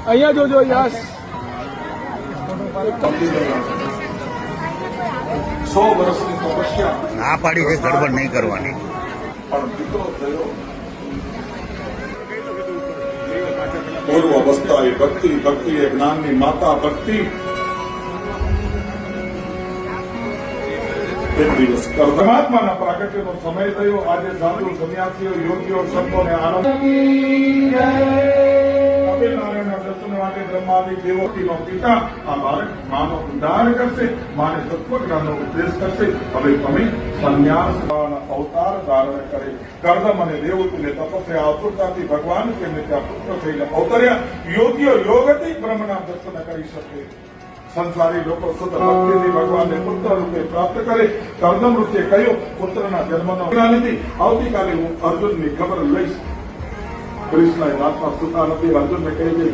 અહીંયા જોજો યસ 100 વર્ષની તપસ્યા ના પાડી છે ગડબડ નહીં કરવાની. પણ દીકરો થયો. પૂર્વ અવસ્થા એ ભક્તિ, ભક્તિ એ જ્ઞાનની માતા ભક્તિ. એક દિવસ પરમાત્માના પ્રાગટ્યનો સમય થયો. આજે સાધુ સંન્યાસીઓ યોગીઓ સંતોને આનંદ નારાયણના દર્શન માટે બ્રહ્માદિ દેવોનો પિતા આ બાળક માનો ઉદ્ધાર કરશે, માને તત્વજ્ઞાનનો ઉપદેશ કરશે. હવે તમે સંન્યાસ અવતાર ધારણ કરે. કર્દમ અને દેવતુલ્ય તપસ્યા આતુરતાથી ભગવાન તેમને ત્યાં પુત્ર થઈને અવતર્યા. યોગીઓ યોગથી બ્રહ્મના દર્શન કરી શકે. સંસારી લોકો શુદ્ધ ભક્તિથી ભગવાનને પુત્ર રૂપે પ્રાપ્ત કરે. કર્દમ ઋષિએ કહ્યું, પુત્રના જન્મનો નથી. આવતીકાલે હું અર્જુનની ખબર લઈશ. કૃષ્ણએ વાતમાં સુતા નથી. અર્જુનને કહે છે